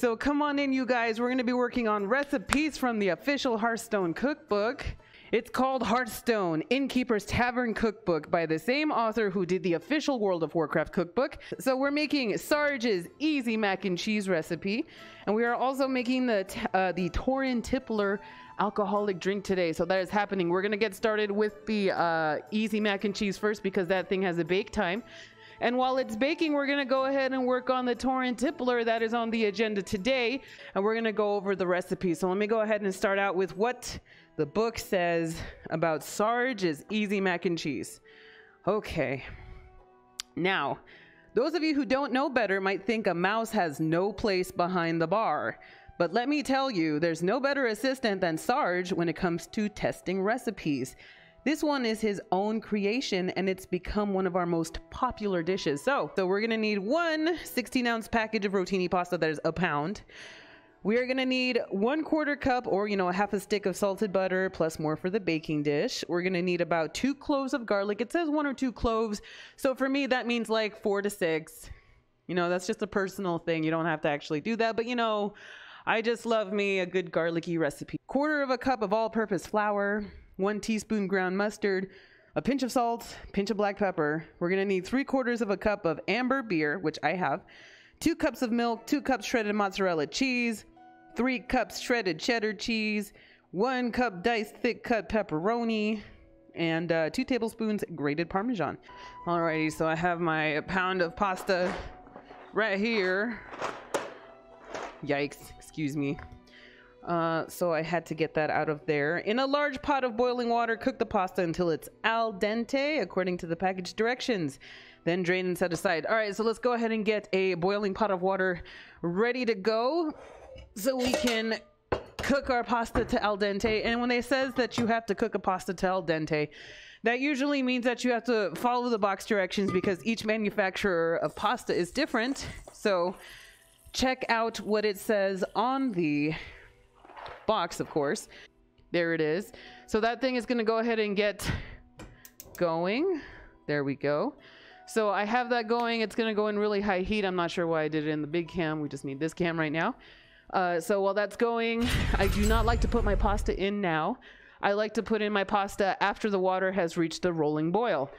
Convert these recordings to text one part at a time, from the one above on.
So come on in, you guys. We're going to be working on recipes from the official Hearthstone cookbook. It's called Hearthstone Innkeeper's Tavern Cookbook by the same author who did the official World of Warcraft cookbook. So we're making Sarge's easy mac and cheese recipe, and we are also making the Torin Tippler alcoholic drink today. So that is happening. We're gonna get started with the easy mac and cheese first because that thing has a bake time. And while it's baking, we're gonna go ahead and work on the Torin Tippler that is on the agenda today, and we're gonna go over the recipe. So let me go ahead and start out with what the book says about Sarge's easy mac and cheese. Okay. Now, those of you who don't know better might think a mouse has no place behind the bar. But let me tell you, there's no better assistant than Sarge when it comes to testing recipes. This one is his own creation, and it's become one of our most popular dishes. So we're gonna need one 16-ounce package of rotini pasta that is a pound. We are gonna need 1/4 cup, or half a stick of salted butter plus more for the baking dish. We're gonna need about 2 cloves of garlic. It says 1 or 2 cloves, so for me that means like 4 to 6. That's just a personal thing. You don't have to actually do that, but I just love me a good garlicky recipe. 1/4 cup of all-purpose flour, 1 teaspoon ground mustard, a pinch of salt, pinch of black pepper. We're gonna need 3/4 cup of amber beer, which I have, 2 cups of milk, 2 cups shredded mozzarella cheese, 3 cups shredded cheddar cheese, 1 cup diced thick cut pepperoni, and 2 tablespoons grated Parmesan. Alrighty, so I have my pound of pasta right here. Yikes, excuse me. So I had to get that out of there. In a large pot of boiling water, cook the pasta until it's al dente, according to the package directions. Then drain and set aside. All right, so let's go ahead and get a boiling pot of water ready to go so we can cook our pasta to al dente. And when it says that you have to cook a pasta to al dente, that usually means that you have to follow the box directions because each manufacturer of pasta is different. So check out what it says on the box, of course. There it is. So that thing is going to go ahead and get going. There we go. So I have that going. It's going to go in really high heat. I'm not sure why I did it in the big cam. We just need this cam right now. So while that's going, I do not like to put my pasta in now. I like to put in my pasta after the water has reached a rolling boil.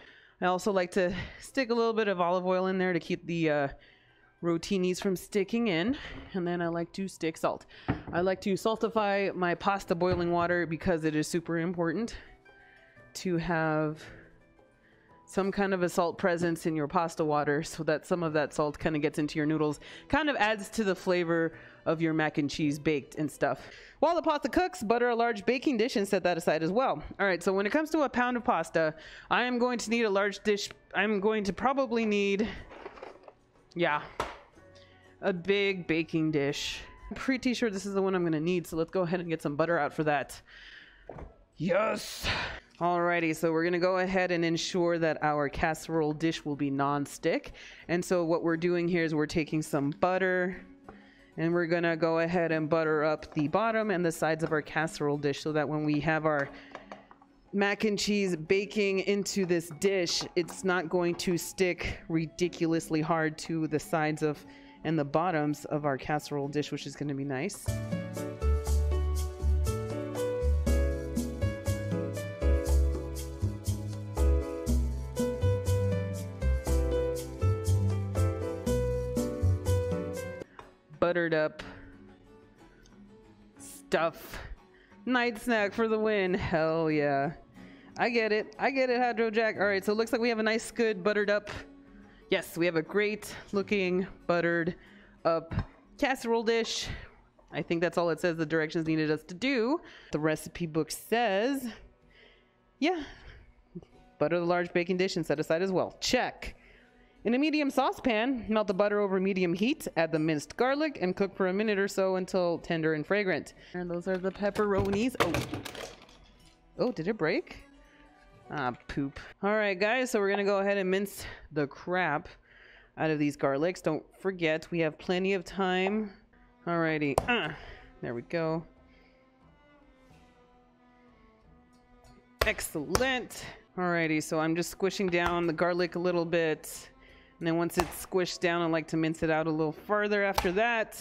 I also like to stick a little bit of olive oil in there to keep the rotinis from sticking in, and then I like to stick salt. I like to saltify my pasta boiling water because it is super important to have some kind of a salt presence in your pasta water so that some of that salt kind of gets into your noodles, kind of adds to the flavor of your mac and cheese baked and stuff. While the pasta cooks, butter a large baking dish and set that aside as well. All right, so when it comes to a pound of pasta, I am going to need a large dish. I'm going to probably need, a big baking dish. I'm pretty sure this is the one I'm going to need, so let's go ahead and get some butter out for that. Yes! Alrighty, so we're going to go ahead and ensure that our casserole dish will be non-stick. And so what we're doing here is we're taking some butter, and we're going to go ahead and butter up the bottom and the sides of our casserole dish so that when we have our mac and cheese baking into this dish, it's not going to stick ridiculously hard to the sides of and the bottoms of our casserole dish, which is going to be nice. Buttered up stuff. Night snack for the win. Hell yeah. I get it. I get it, Hydro Jack. All right, so it looks like we have a nice, good, buttered up. Yes, we have a great looking, buttered up casserole dish. I think that's all it says the directions needed us to do. The recipe book says, butter the large baking dish and set aside as well. Check. In a medium saucepan, melt the butter over medium heat, add the minced garlic, and cook for a minute or so until tender and fragrant. And those are the pepperonis. Oh, did it break? Ah, poop. All right, guys, so we're going to go ahead and mince the crap out of these garlics. Don't forget, we have plenty of time. Alrighty. There we go. Excellent. Alrighty, so I'm just squishing down the garlic a little bit. And then once it's squished down, I like to mince it out a little farther after that.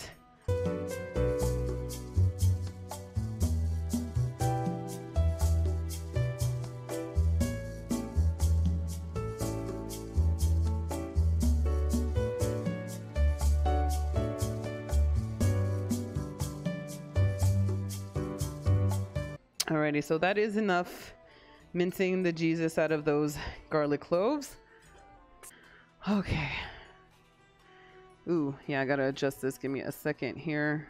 Alrighty, so that is enough mincing the Jesus out of those garlic cloves. Okay. Ooh, yeah, I gotta adjust this. Give me a second here.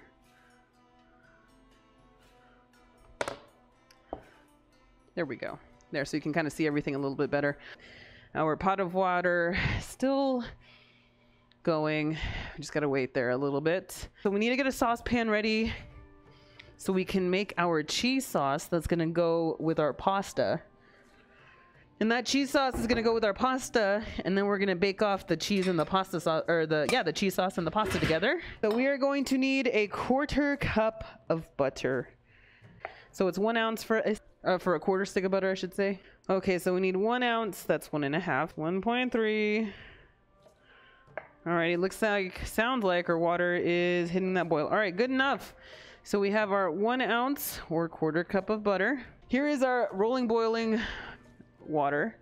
There we go. There, so you can kind of see everything a little bit better. Our pot of water still going. Just gotta wait there a little bit. So we need to get a saucepan ready so we can make our cheese sauce that's gonna go with our pasta. And that cheese sauce is gonna go with our pasta, and then we're gonna bake off the cheese and the pasta sauce, or the cheese sauce and the pasta together. So we are going to need a 1/4 cup of butter. So it's 1 ounce for a 1/4 stick of butter, I should say. Okay, so we need 1 ounce. That's 1.5. 1.3. All right, it looks like, sounds like our water is hitting that boil. All right, good enough. So we have our 1 ounce or 1/4 cup of butter. Here is our rolling boiling water.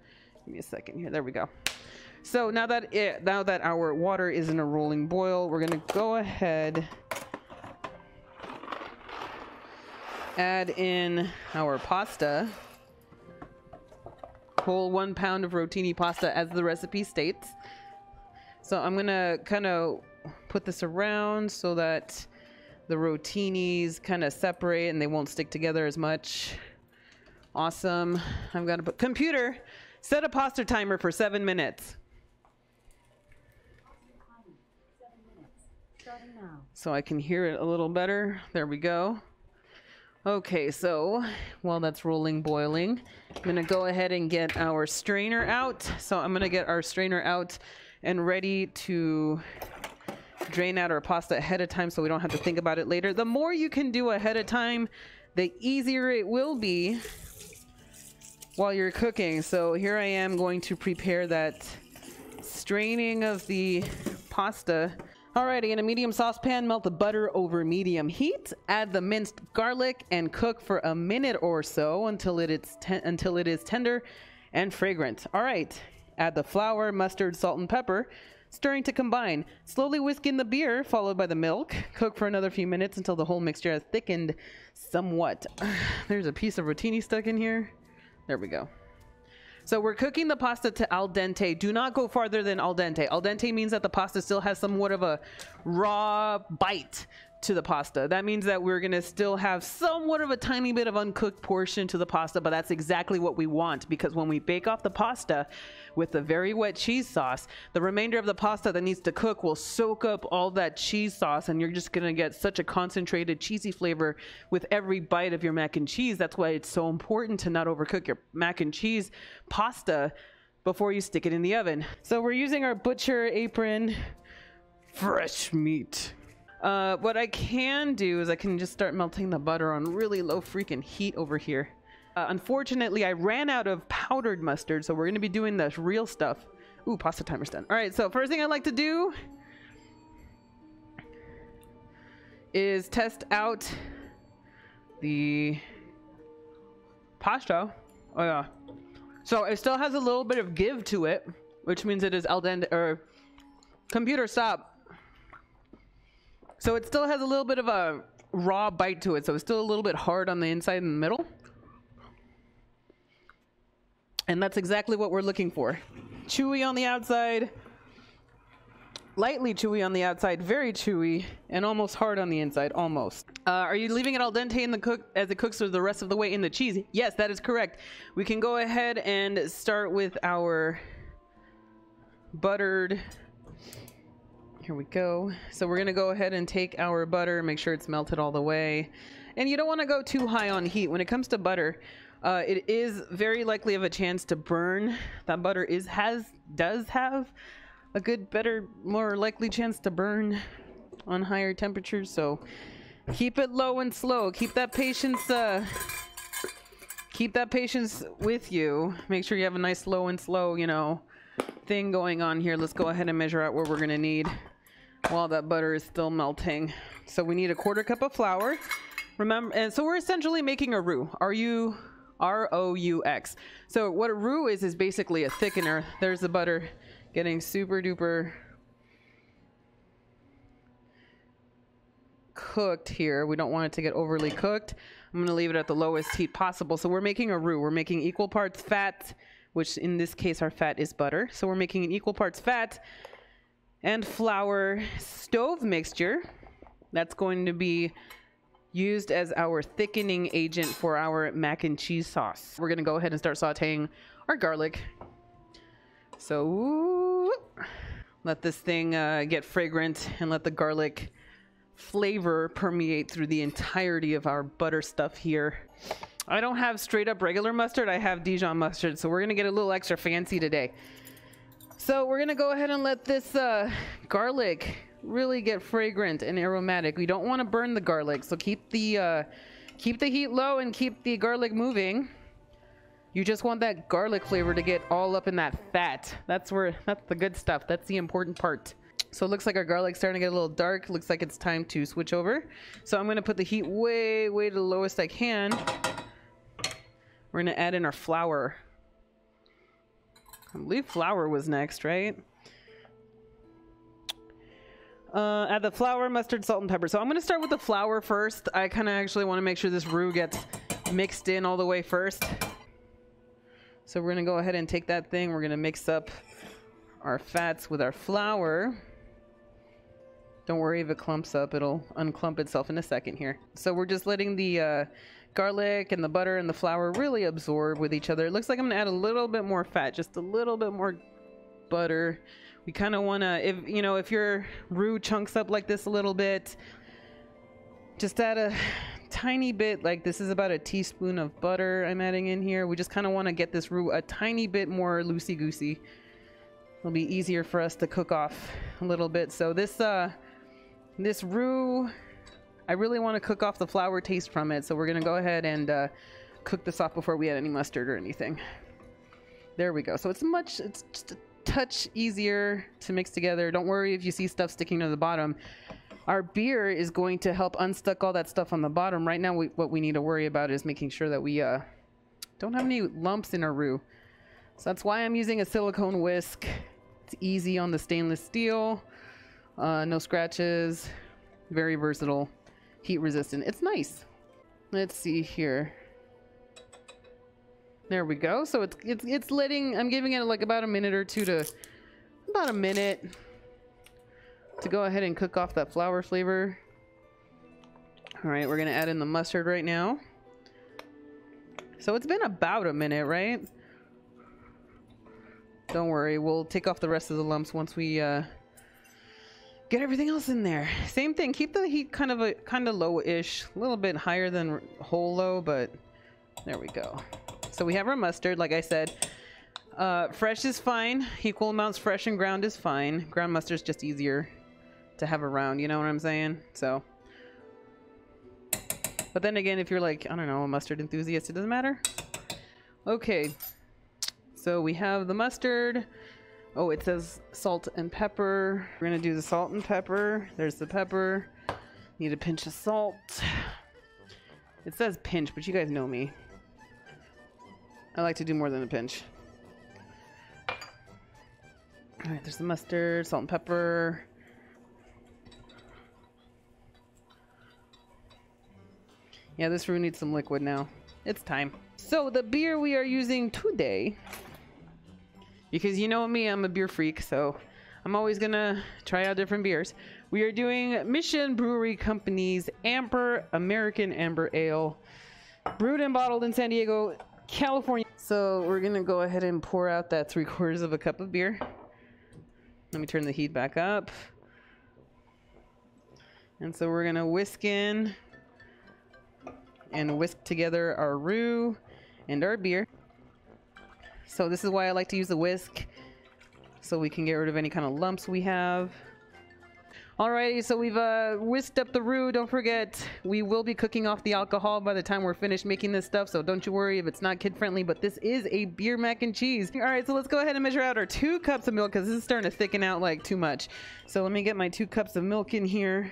Give me a second here. There we go. So now that our water is in a rolling boil, we're gonna go ahead, add in our pasta. Whole 1 pound of rotini pasta as the recipe states. So I'm gonna kind of put this around so that the rotinis kind of separate and they won't stick together as much. Awesome. I've got to put computer, set a pasta timer for 7 minutes. So I can hear it a little better. There we go. Okay, so while that's rolling, boiling, I'm gonna go ahead and get our strainer out. So I'm gonna get our strainer out and ready to drain out our pasta ahead of time so we don't have to think about it later. The more you can do ahead of time, the easier it will be while you're cooking. So here I am going to prepare that straining of the pasta. Alrighty, in a medium saucepan, melt the butter over medium heat. Add the minced garlic and cook for a minute or so until it is tender and fragrant. All right, add the flour, mustard, salt, and pepper, stirring to combine. Slowly whisk in the beer, followed by the milk. Cook for another few minutes until the whole mixture has thickened somewhat. There's a piece of rotini stuck in here. There we go. So we're cooking the pasta to al dente. Do not go farther than al dente. Al dente means that the pasta still has somewhat of a raw bite to the pasta. That means that we're gonna still have somewhat of a tiny bit of uncooked portion to the pasta, but that's exactly what we want, because when we bake off the pasta with the very wet cheese sauce, the remainder of the pasta that needs to cook will soak up all that cheese sauce, and you're just gonna get such a concentrated cheesy flavor with every bite of your mac and cheese. That's why it's so important to not overcook your mac and cheese pasta before you stick it in the oven. So we're using our butcher apron, fresh meat. What I can do is I can just start melting the butter on really low freaking heat over here. Unfortunately, I ran out of powdered mustard, so we're going to be doing the real stuff. Ooh, pasta timer's done. All right, so first thing I like to do is test out the pasta. Oh yeah. So it still has a little bit of give to it, which means it is al dente, or computer stop. So it still has a little bit of a raw bite to it. So it's still a little bit hard on the inside and the middle. And that's exactly what we're looking for. Chewy on the outside, lightly chewy on the outside, very chewy, and almost hard on the inside, almost. Are you leaving it al dente in the cook as it cooks through the rest of the way in the cheese? Yes, that is correct. We can go ahead and start with our buttered. Here we go. So we're gonna go ahead and take our butter, make sure it's melted all the way. And you don't want to go too high on heat. When it comes to butter, it is very likely of a chance to burn. That butter does have a good, better, more likely chance to burn on higher temperatures. So keep it low and slow. Keep that patience with you. Make sure you have a nice low and slow, you know, thing going on here. Let's go ahead and measure out what we're gonna need while that butter is still melting. So we need a 1/4 cup of flour. Remember, and so we're essentially making a roux. R-O-U-X. So what a roux is basically a thickener. There's the butter getting super duper cooked here. We don't want it to get overly cooked. I'm going to leave it at the lowest heat possible. So we're making a roux. We're making equal parts fat, which in this case our fat is butter. So we're making an equal parts fat and flour stove mixture. That's going to be used as our thickening agent for our mac and cheese sauce. We're going to go ahead and start sauteing our garlic. So let this thing get fragrant and let the garlic flavor permeate through the entirety of our butter stuff here. I don't have straight up regular mustard. I have Dijon mustard, so we're gonna get a little extra fancy today. So we're gonna go ahead and let this garlic really get fragrant and aromatic. We don't want to burn the garlic, so keep the heat low and keep the garlic moving. You just want that garlic flavor to get all up in that fat. That's the good stuff. That's the important part. So it looks like our garlic's starting to get a little dark. Looks like it's time to switch over. So I'm going to put the heat way to the lowest I can. We're going to add in our flour. I believe flour was next, right? Add the flour, mustard, salt, and pepper. So I'm going to start with the flour first. I kind of actually want to make sure this roux gets mixed in all the way first. So we're going to go ahead and take that thing. We're going to mix up our fats with our flour. Don't worry if it clumps up. It'll unclump itself in a second here. So we're just letting the garlic and the butter and the flour really absorb with each other. It looks like I'm going to add a little bit more fat, just a little bit more butter. We kind of want to, if your roux chunks up like this a little bit, just add a tiny bit, like this is about a teaspoon of butter I'm adding in here. We just kind of want to get this roux a tiny bit more loosey-goosey. It'll be easier for us to cook off a little bit. So this roux, I really want to cook off the flour taste from it. So we're going to go ahead and cook this off before we add any mustard or anything. There we go. So it's just a touch easier to mix together. Don't worry if you see stuff sticking to the bottom. Our beer is going to help unstuck all that stuff on the bottom. Right now, what we need to worry about is making sure that we don't have any lumps in our roux. So that's why I'm using a silicone whisk. It's easy on the stainless steel. No scratches. Very versatile. Heat resistant. It's nice. Let's see here. There we go. So it's letting, I'm giving it like about a minute or two to, about a minute to go ahead and cook off that flour flavor. All right, we're gonna add in the mustard right now. So it's been about a minute, right? Don't worry, we'll take off the rest of the lumps once we get everything else in there. Same thing, keep the heat kind of low-ish, a little bit higher than whole low, but there we go. So we have our mustard, like I said. Fresh is fine. Equal amounts fresh and ground is fine. Ground mustard is just easier to have around, you know what I'm saying? So, but then again, if you're like, I don't know, a mustard enthusiast, it doesn't matter. Okay, so we have the mustard. Oh, it says salt and pepper. We're gonna do the salt and pepper. There's the pepper. Need a pinch of salt. It says pinch, but you guys know me. I like to do more than a pinch. All right, there's the mustard, salt and pepper. Yeah, this roux needs some liquid now. It's time. So the beer we are using today, because you know me, I'm a beer freak, so I'm always gonna try out different beers. We are doing Mission Brewery Company's Amber American Amber Ale, brewed and bottled in San Diego, California. So we're gonna go ahead and pour out that 3/4 of a cup of beer. Let me turn the heat back up. And so we're gonna whisk in and whisk together our roux and our beer. So this is why I like to use the whisk, so we can get rid of any kind of lumps we have. Alrighty, so we've whisked up the roux. Don't forget, we will be cooking off the alcohol by the time we're finished making this stuff, so don't you worry if it's not kid friendly, but this is a beer mac and cheese. Alright, so let's go ahead and measure out our 2 cups of milk, because this is starting to thicken out like too much. So let me get my 2 cups of milk in here.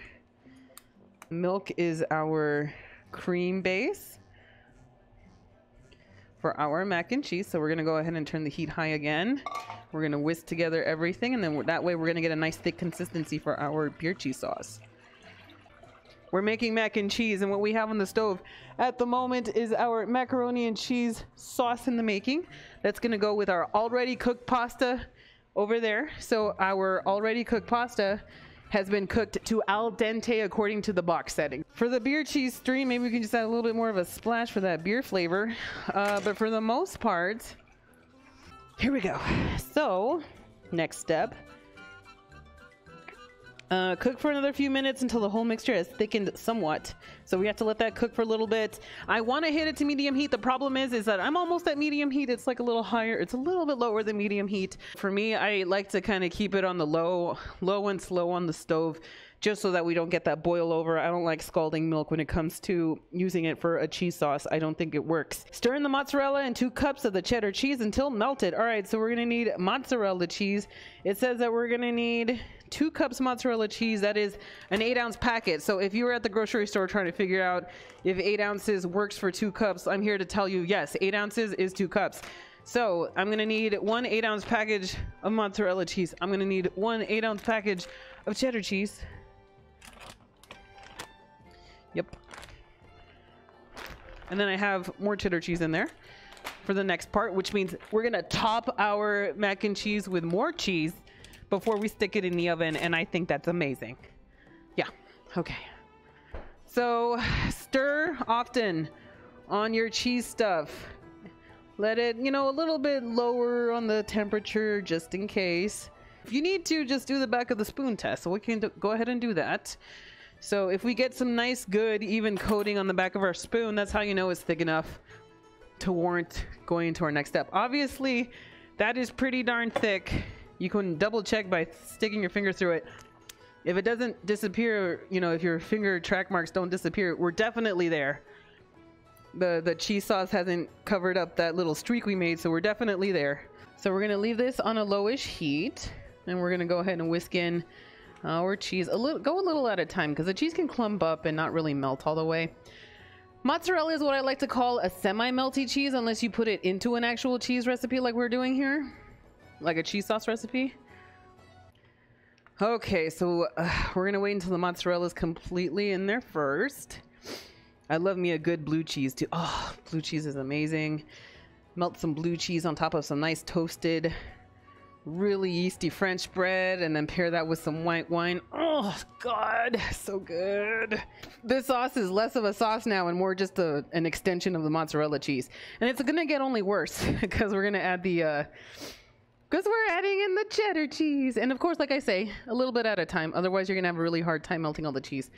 Milk is our cream base for our mac and cheese. So we're gonna go ahead and turn the heat high again. We're gonna whisk together everything, and then that way we're gonna get a nice thick consistency for our beer cheese sauce. We're making mac and cheese, and what we have on the stove at the moment is our macaroni and cheese sauce in the making. That's gonna go with our already cooked pasta over there. So our already cooked pasta has been cooked to al dente according to the box setting. For the beer cheese stream, maybe we can just add a little bit more of a splash for that beer flavor. But for the most part, here we go. So, next step. Cook for another few minutes until the whole mixture has thickened somewhat. So we have to let that cook for a little bit. I want to hit it to medium heat. The problem is that I'm almost at medium heat. It's like a little higher. It's a little bit lower than medium heat. For me, I like to kind of keep it on the low and slow on the stove, just so that we don't get that boil over. I don't like scalding milk when it comes to using it for a cheese sauce. I don't think it works. Stir in the mozzarella and 2 cups of the cheddar cheese until melted. All right, so we're gonna need mozzarella cheese. It says that we're gonna need 2 cups mozzarella cheese. That is an 8-ounce packet. So if you were at the grocery store trying to figure out if 8 ounces works for 2 cups, I'm here to tell you, yes, 8 ounces is 2 cups. So I'm gonna need 1 8-ounce package of mozzarella cheese. I'm gonna need 1 8-ounce package of cheddar cheese. Yep. And then I have more cheddar cheese in there for the next part, which means we're gonna top our mac and cheese with more cheese before we stick it in the oven, and I think that's amazing. Yeah, okay. So stir often on your cheese stuff. Let it, you know, a little bit lower on the temperature just in case. If you need to, just do the back of the spoon test. So we can go ahead and do that. So if we get some nice, good, even coating on the back of our spoon, that's how you know it's thick enough to warrant going into our next step. Obviously, that is pretty darn thick. You can double check by sticking your finger through it. If it doesn't disappear, you know, if your finger track marks don't disappear, we're definitely there. The cheese sauce hasn't covered up that little streak we made, so we're definitely there. So we're gonna leave this on a lowish heat, and we're gonna go ahead and whisk in our cheese. Go a little at a time, because the cheese can clump up and not really melt all the way. Mozzarella is what I like to call a semi-melty cheese, unless you put it into an actual cheese recipe like we're doing here. Like a cheese sauce recipe. Okay, so we're gonna wait until the mozzarella is completely in there first. I love me a good blue cheese too. Oh, blue cheese is amazing. Melt some blue cheese on top of some nice toasted, really yeasty French bread, and then pair that with some white wine. Oh God, so good. This sauce is less of a sauce now and more just an extension of the mozzarella cheese. And it's gonna get only worse because we're gonna add because we're adding in the cheddar cheese. And of course, like I say, a little bit at a time. Otherwise, you're gonna have a really hard time melting all the cheese.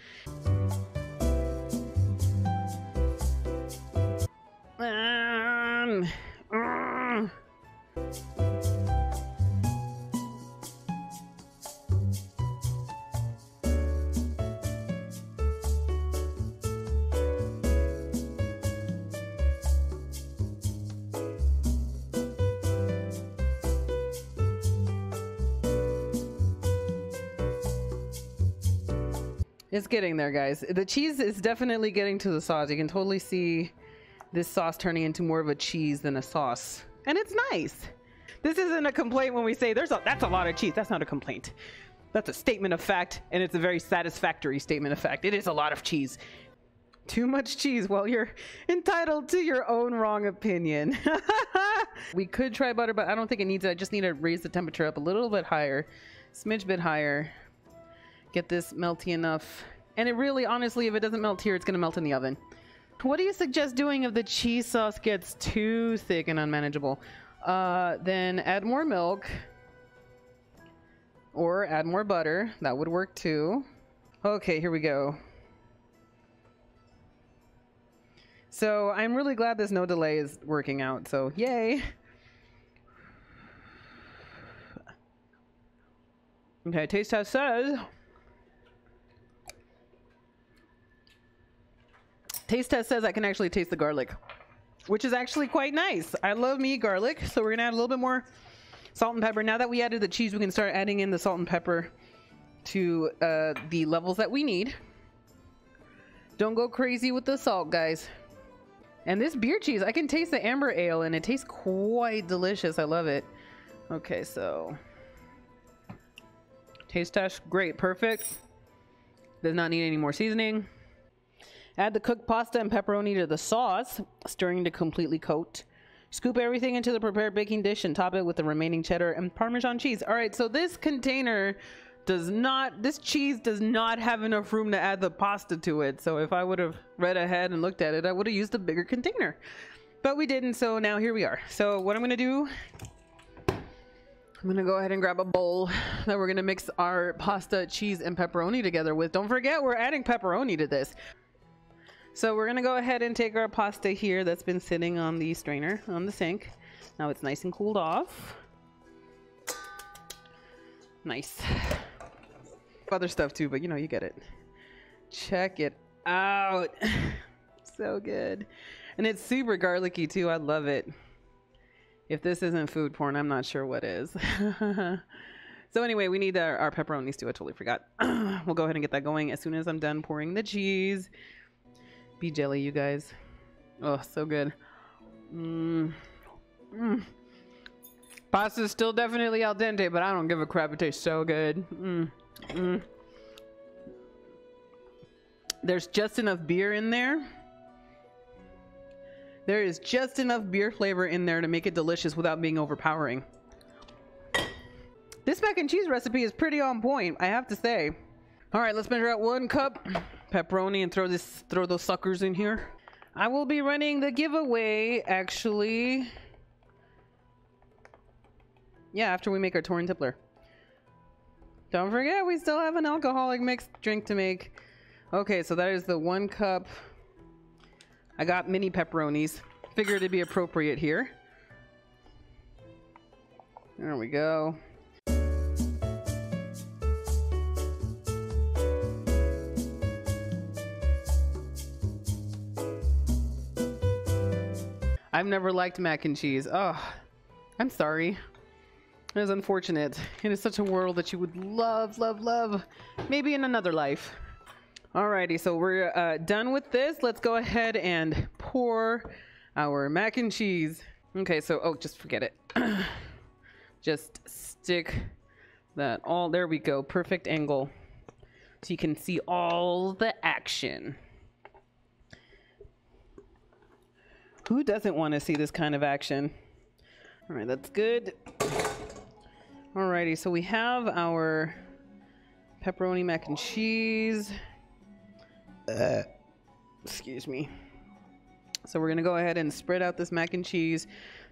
It's getting there, guys. The cheese is definitely getting to the sauce. You can totally see this sauce turning into more of a cheese than a sauce. And it's nice. This isn't a complaint when we say that's a lot of cheese. That's not a complaint. That's a statement of fact, and it's a very satisfactory statement of fact. It is a lot of cheese. Too much cheese. Well, you're entitled to your own wrong opinion. We could try butter, but I don't think it needs it. I just need to raise the temperature up a little bit higher, smidge bit higher. Get this melty enough. And it really, honestly, if it doesn't melt here, it's going to melt in the oven. What do you suggest doing if the cheese sauce gets too thick and unmanageable? Then add more milk. Or add more butter. That would work too. Okay, here we go. So I'm really glad this no delay is working out. So yay. Okay, taste test says... Taste test says I can actually taste the garlic, which is actually quite nice. I love me garlic, so we're gonna add a little bit more salt and pepper. Now that we added the cheese, we can start adding in the salt and pepper to the levels that we need. Don't go crazy with the salt, guys. And this beer cheese, I can taste the amber ale and it tastes quite delicious. I love it. Okay, so taste test, great, perfect. Does not need any more seasoning. Add the cooked pasta and pepperoni to the sauce, stirring to completely coat. Scoop everything into the prepared baking dish and top it with the remaining cheddar and Parmesan cheese. All right, so this container this cheese does not have enough room to add the pasta to it. So if I would have read ahead and looked at it, I would have used a bigger container. But we didn't, so now here we are. So what I'm gonna do, I'm gonna go ahead and grab a bowl that we're gonna mix our pasta, cheese, and pepperoni together with. Don't forget, we're adding pepperoni to this. So we're gonna go ahead and take our pasta here that's been sitting on the strainer on the sink. Now it's nice and cooled off. Nice. Other stuff too, but you know, you get it. Check it out. So good. And it's super garlicky too. I love it. If this isn't food porn, I'm not sure what is. So anyway, we need our pepperonis too. I totally forgot. We'll go ahead and get that going as soon as I'm done pouring the cheese. Be jelly, you guys. Oh, so good. Pasta's still definitely al dente, but I don't give a crap. It tastes so good. There's just enough beer in there. There is just enough beer flavor in there to make it delicious without being overpowering. This mac and cheese recipe is pretty on point, I have to say. All right, let's measure out 1 cup pepperoni and throw those suckers in here. I will be running the giveaway, actually. Yeah, after we make our Torn Tippler. Don't forget, we still have an alcoholic mixed drink to make. Okay, so that is the 1 cup. I got mini pepperonis. Figured it'd be appropriate here. There we go. I've never liked mac and cheese. Oh, I'm sorry. It is unfortunate. It is such a world that you would love, love, love. Maybe in another life. Alrighty, so we're done with this. Let's go ahead and pour our mac and cheese. Okay, so, oh, just forget it. Just stick that all, there we go. Perfect angle. So you can see all the action. Who doesn't want to see this kind of action? All right, that's good. Alrighty, so we have our pepperoni mac and cheese. Excuse me. So we're gonna go ahead and spread out this mac and cheese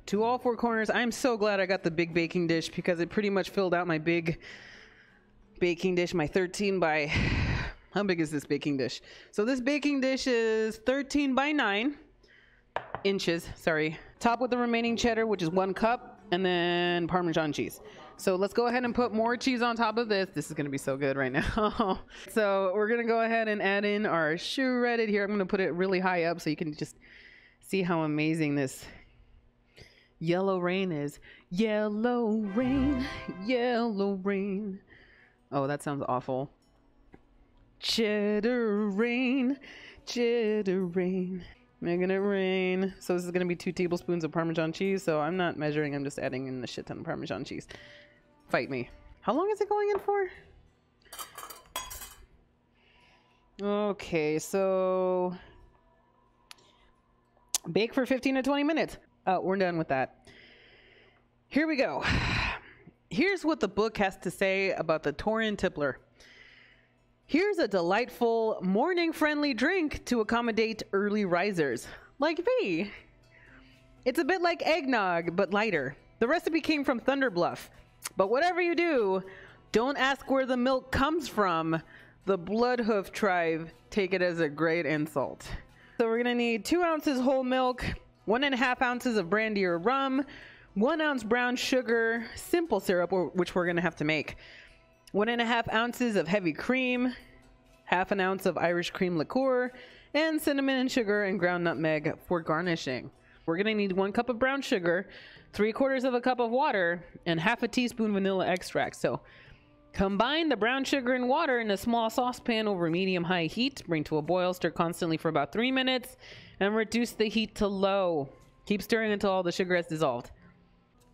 to all 4 corners. I'm so glad I got the big baking dish because it pretty much filled out my big baking dish, my 13 by... How big is this baking dish? So this baking dish is 13 by 9 inches, sorry. Top with the remaining cheddar, which is 1 cup, and then Parmesan cheese. So let's go ahead and put more cheese on top of this. This is gonna be so good right now. So we're gonna go ahead and add in our shredded here. I'm gonna put it really high up so you can just see how amazing this yellow rain is. Yellow rain, yellow rain. Oh, that sounds awful. Cheddar rain, cheddar rain. Making it rain. So this is going to be 2 tablespoons of Parmesan cheese. So I'm not measuring. I'm just adding in a shit ton of Parmesan cheese. Fight me. How long is it going in for? Okay, so bake for 15 to 20 minutes. Oh, we're done with that. Here we go. Here's what the book has to say about the Torn Tippler. Here's a delightful morning-friendly drink to accommodate early risers, like me. It's a bit like eggnog, but lighter. The recipe came from Thunder Bluff. But whatever you do, don't ask where the milk comes from. The Bloodhoof tribe take it as a great insult. So we're gonna need 2 ounces whole milk, 1.5 ounces of brandy or rum, 1 ounce brown sugar, simple syrup, which we're gonna have to make. 1.5 ounces of heavy cream, 1/2 ounce of Irish cream liqueur, and cinnamon and sugar and ground nutmeg for garnishing. We're gonna need 1 cup of brown sugar, 3/4 of a cup of water, and 1/2 teaspoon vanilla extract. So Combine the brown sugar and water in a small saucepan over medium-high heat. Bring to a boil. Stir constantly for about 3 minutes and reduce the heat to low. Keep stirring until all the sugar has dissolved.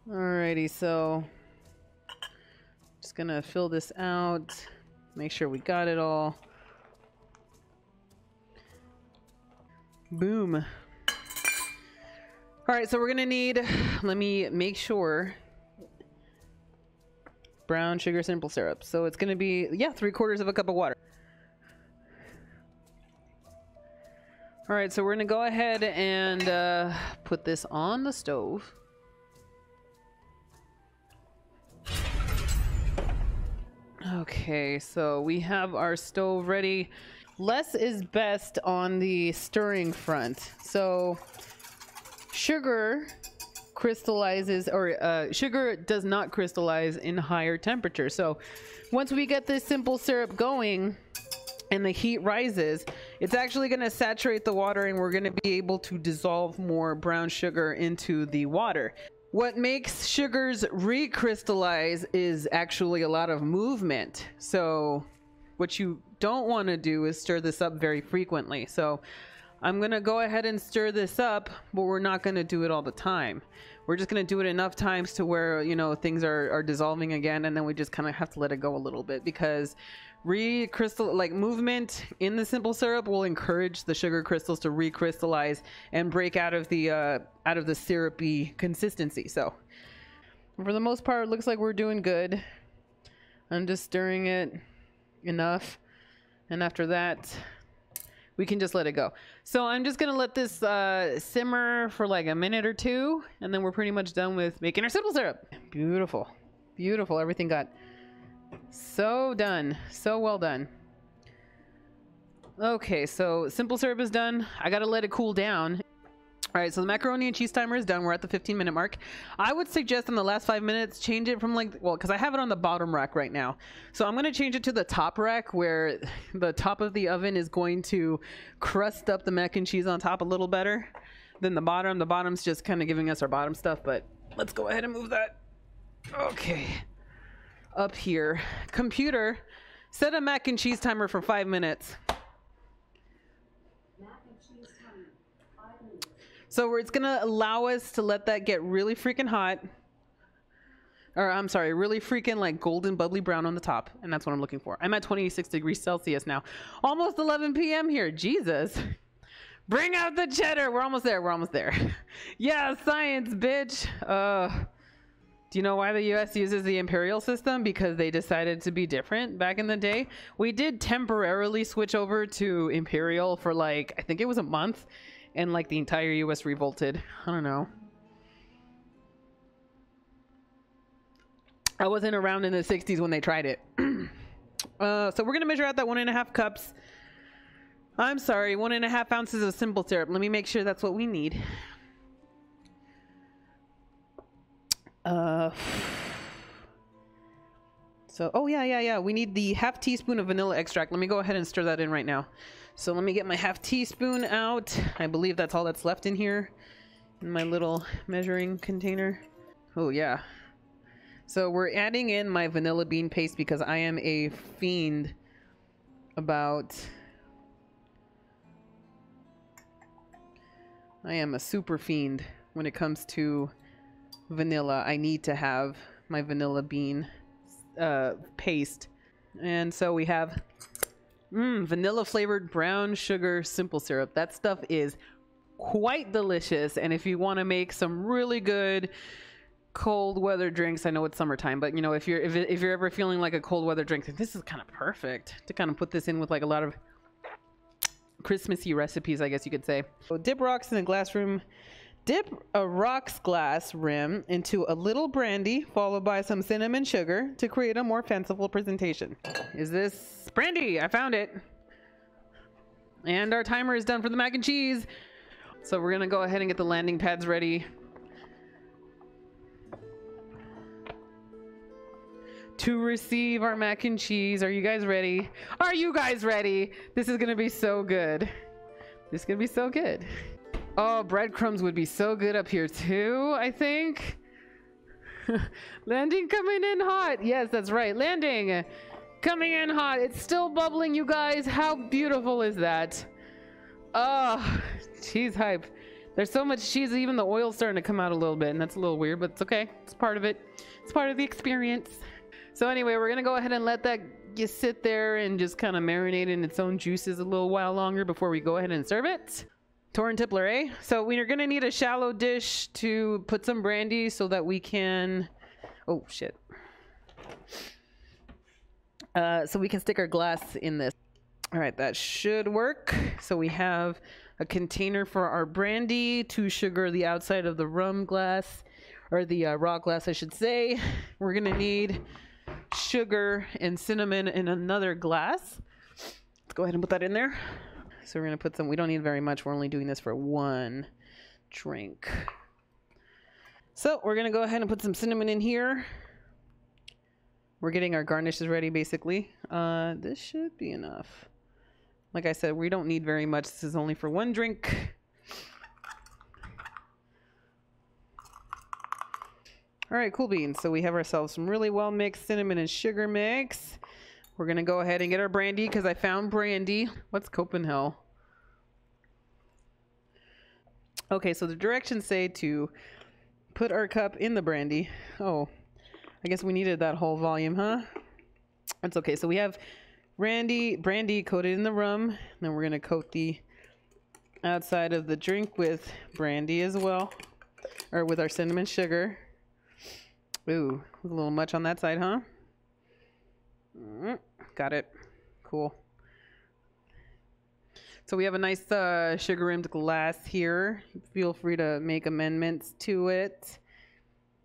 Alrighty, so just gonna fill this out. Make sure we got it all. Boom. Alright, so we're gonna need, let me make sure, brown sugar simple syrup. So it's gonna be, yeah, 3/4 of a cup of water. Alright, so we're gonna go ahead and put this on the stove. Okay, so we have our stove ready. Less is best on the stirring front. So sugar crystallizes, or sugar does not crystallize in higher temperature. So once we get this simple syrup going and the heat rises, it's actually going to saturate the water and we're going to be able to dissolve more brown sugar into the water. What makes sugars recrystallize is actually a lot of movement. So what you don't want to do is stir this up very frequently. So I'm going to go ahead and stir this up, but we're not going to do it all the time. We're just going to do it enough times to where, you know, things are dissolving again, and then we just kind of have to let it go a little bit, because movement in the simple syrup will encourage the sugar crystals to recrystallize and break out of the syrupy consistency. So for the most part, it looks like we're doing good. I'm just stirring it enough, and after that we can just let it go. So I'm just gonna let this simmer for like a minute or two, and then we're pretty much done with making our simple syrup. Beautiful, beautiful. Everything got so done, so well done. Okay, so simple syrup is done. I gotta let it cool down. All right, so the macaroni and cheese timer is done. We're at the 15-minute mark. I would suggest in the last 5 minutes, change it from because I have it on the bottom rack right now. So I'm going to change it to the top rack, where the top of the oven is going to crust up the mac and cheese on top a little better than the bottom. The bottom's just kind of giving us our bottom stuff, but let's go ahead and move that. Okay. Up here. Computer, set a mac and cheese timer for 5 minutes. So it's gonna allow us to let that get really freaking hot. Or I'm sorry, really freaking like golden bubbly brown on the top. And that's what I'm looking for. I'm at 26 degrees Celsius now. Almost 11 p.m. here. Jesus. Bring out the cheddar. We're almost there. We're almost there. Yeah, science, bitch. Do you know why the US uses the imperial system? Because they decided to be different back in the day. We did temporarily switch over to imperial for like, I think it was a month. And like the entire US revolted. I don't know. I wasn't around in the 60s when they tried it. So we're going to measure out that 1.5 cups. I'm sorry, 1.5 ounces of simple syrup. Let me make sure that's what we need. So, oh yeah. We need the 1/2 teaspoon of vanilla extract. Let me go ahead and stir that in right now. So let me get my 1/2 teaspoon out. I believe that's all that's left in here, in my little measuring container. Oh yeah. So we're adding in my vanilla bean paste because I am a fiend about... I am a super fiend when it comes to vanilla. I need to have my vanilla bean paste. And so we have vanilla flavored brown sugar simple syrup. That stuff is quite delicious. And if you want to make some really good cold weather drinks, I know it's summertime, but you know, if you're ever feeling like a cold weather drink, this is kind of perfect to kind of put this in with like a lot of Christmassy recipes, I guess you could say. So dip rocks in a glass rim. Dip a rocks glass rim into a little brandy, followed by some cinnamon sugar to create a more fanciful presentation. Is this brandy? I found it. And our timer is done for the mac and cheese. So we're gonna go ahead and get the landing pads ready to receive our mac and cheese. Are you guys ready? Are you guys ready? This is gonna be so good. This is gonna be so good. Oh, breadcrumbs would be so good up here too, I think. Landing coming in hot. Yes, that's right. Landing coming in hot. It's still bubbling, you guys. How beautiful is that? Oh, cheese hype. There's so much cheese, even the oil's starting to come out a little bit, and that's a little weird, but it's okay. It's part of it. It's part of the experience. So anyway, we're gonna go ahead and let that just sit there and just kind of marinate in its own juices a little while longer before we go ahead and serve it. Torn Tippler, eh? So we're gonna need a shallow dish to put some brandy so that we can... Oh, shit. So we can stick our glass in this. All right, that should work. So we have a container for our brandy, 2 sugar, the outside of the rum glass, or the raw glass, I should say. We're gonna need sugar and cinnamon in another glass. Let's go ahead and put that in there. So we're gonna put some, we don't need very much. We're only doing this for 1 drink. So we're gonna go ahead and put some cinnamon in here. We're getting our garnishes ready, basically. This should be enough. Like I said, we don't need very much. This is only for 1 drink. All right, cool beans. So we have ourselves some really well mixed cinnamon and sugar mix. We're gonna go ahead and get our brandy because I found brandy. What's Copenhagen? Okay, so the directions say to put our cup in the brandy. Oh, I guess we needed that whole volume, huh? That's okay. So we have brandy coated in the rum. And then we're gonna coat the outside of the drink with brandy as well, or with our cinnamon sugar. Ooh, a little much on that side, huh? Got it. Cool. So we have a nice sugar-rimmed glass here. Feel free to make amendments to it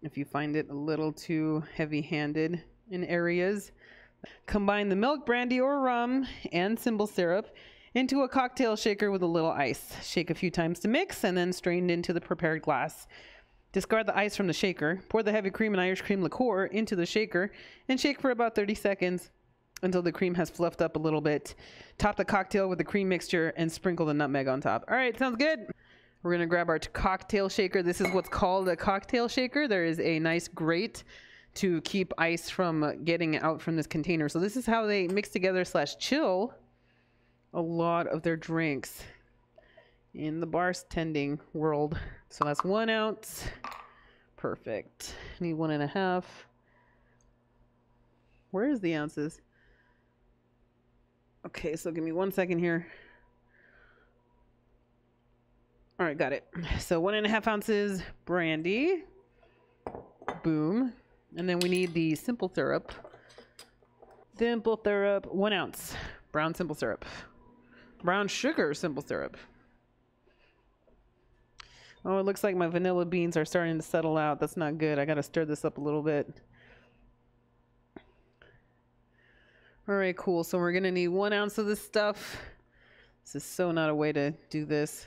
if you find it a little too heavy-handed in areas. Combine the milk, brandy, or rum and simple syrup into a cocktail shaker with a little ice. Shake a few times to mix and then strain into the prepared glass. Discard the ice from the shaker. Pour the heavy cream and Irish cream liqueur into the shaker and shake for about 30 seconds until the cream has fluffed up a little bit. Top the cocktail with the cream mixture and sprinkle the nutmeg on top. All right, sounds good. We're gonna grab our cocktail shaker. This is what's called a cocktail shaker. There is a nice grate to keep ice from getting out from this container. So this is how they mix together / chill a lot of their drinks in the bartending world. So that's 1 ounce. Perfect. Need 1.5. Where is the ounces? Okay, so give me 1 second here. All right, got it. So 1.5 ounces brandy. Boom. And then we need the simple syrup. Simple syrup, 1 ounce. Brown simple syrup. Brown sugar simple syrup. Oh, it looks like my vanilla beans are starting to settle out. That's not good. I gotta stir this up a little bit. All right, cool. So we're gonna need 1 ounce of this stuff. This is so not a way to do this.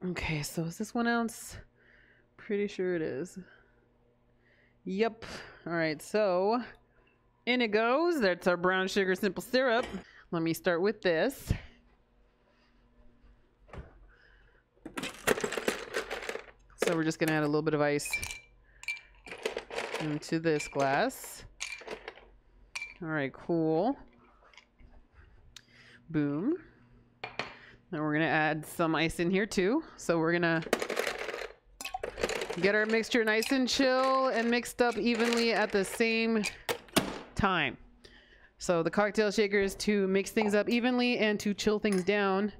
Okay, so is this 1 ounce? Pretty sure it is. Yep. All right, so in it goes. That's our brown sugar simple syrup. Let me start with this. So we're just gonna add a little bit of ice into this glass. All right, cool. Boom. Now we're gonna add some ice in here too. So we're gonna get our mixture nice and chill and mixed up evenly at the same time. So the cocktail shaker is to mix things up evenly and to chill things down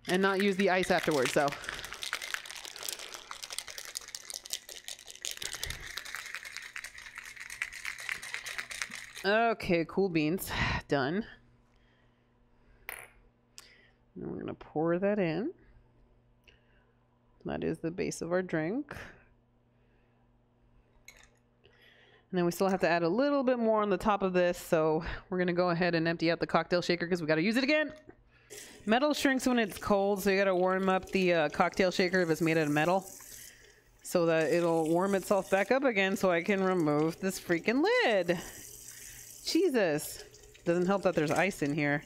and not use the ice afterwards. So okay, cool beans. Done. And we're gonna pour that in. That is the base of our drink. And then we still have to add a little bit more on the top of this. So we're gonna go ahead and empty out the cocktail shaker because we gotta use it again. Metal shrinks when it's cold, so you gotta warm up the cocktail shaker if it's made out of metal, so that it'll warm itself back up again so I can remove this freaking lid. Jesus. Doesn't help that there's ice in here.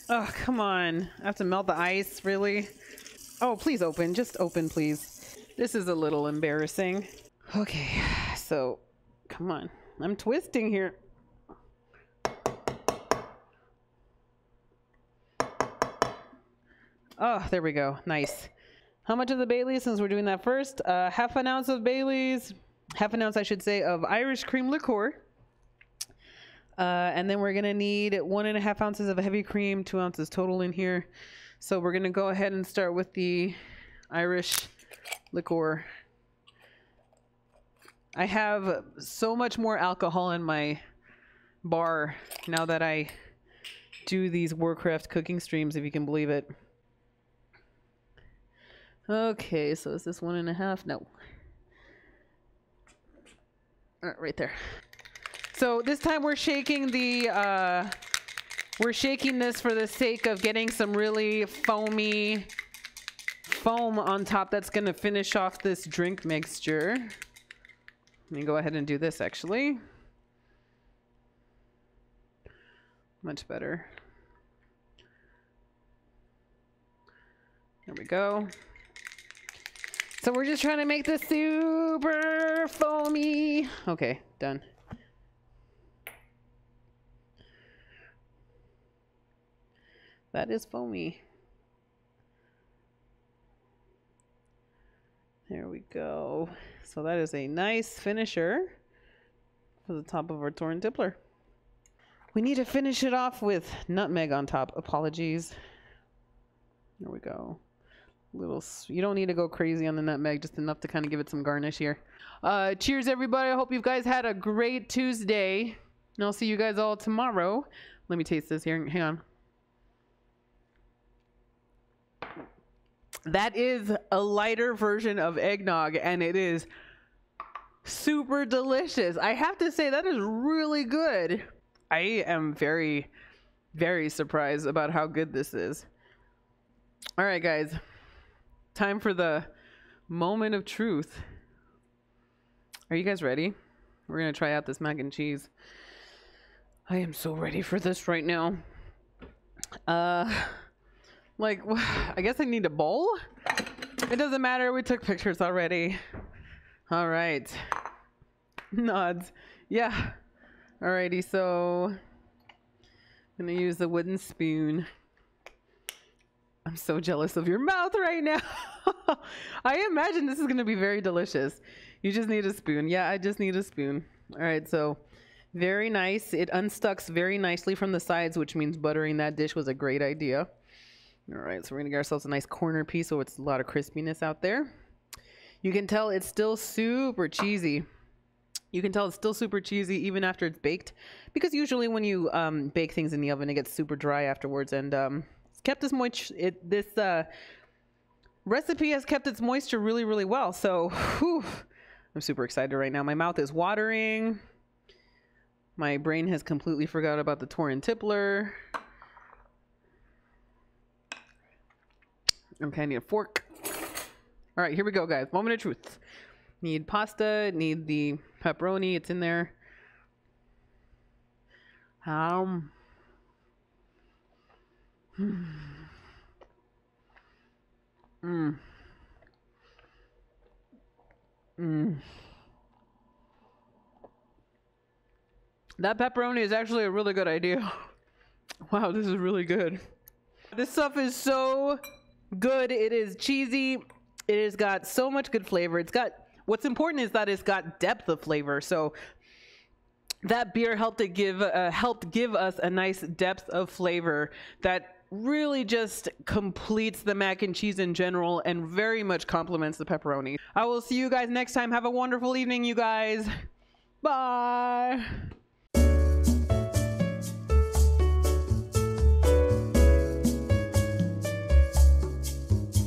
Oh, come on. I have to melt the ice, really? Oh, please open. Just open, please. This is a little embarrassing. Okay, so come on. I'm twisting here. Oh, there we go. Nice. How much of the Baileys, since we're doing that first? Half an ounce of Baileys. Half an ounce, I should say, of Irish cream liqueur. And then we're going to need 1.5 ounces of heavy cream, 2 ounces total in here. So we're going to go ahead and start with the Irish liqueur. I have so much more alcohol in my bar now that I do these Warcraft cooking streams, if you can believe it. Okay, so is this 1.5? No. All right there. So this time we're shaking the, we're shaking this for the sake of getting some really foamy foam on top that's going to finish off this drink mixture. Let me go ahead and do this actually. Much better. There we go. So we're just trying to make this super foamy. Okay, done. That is foamy. There we go. So that is a nice finisher for the top of our torn tippler. We need to finish it off with nutmeg on top. Apologies. There we go. You don't need to go crazy on the nutmeg, just enough to kind of give it some garnish here. Cheers, everybody. I hope you guys had a great Tuesday. And I'll see you guys all tomorrow. Let me taste this here. Hang on. That is a lighter version of eggnog, and it is super delicious. I have to say, that is really good. I am very, very surprised about how good this is. All right, guys. Time for the moment of truth. Are you guys ready? We're going to try out this mac and cheese. I am so ready for this right now. Like, I guess I need a bowl? It doesn't matter. We took pictures already. All right. Nods. Yeah. Alrighty, so I'm going to use the wooden spoon. I'm so jealous of your mouth right now. I imagine this is going to be very delicious. You just need a spoon. Yeah, I just need a spoon. All right, so very nice. It unstucks very nicely from the sides, which means buttering that dish was a great idea. All right, so we're going to get ourselves a nice corner piece so it's a lot of crispiness out there. You can tell it's still super cheesy. You can tell it's still super cheesy even after it's baked, because usually when you bake things in the oven, it gets super dry afterwards, and it's kept its moisture. This recipe has kept its moisture really, really well. So, whew, I'm super excited right now. My mouth is watering. My brain has completely forgot about the Torin Tippler. Okay, I need a fork. All right, here we go, guys. Moment of truth. Need pasta, need the pepperoni, it's in there. Mm. That pepperoni is actually a really good idea. Wow, this is really good. This stuff is so good. It is cheesy. It has got so much good flavor. It's got, what's important is that it's got depth of flavor. So that beer helped give us a nice depth of flavor that really just completes the mac and cheese in general and very much complements the pepperoni. I will see you guys next time. Have a wonderful evening, you guys. Bye.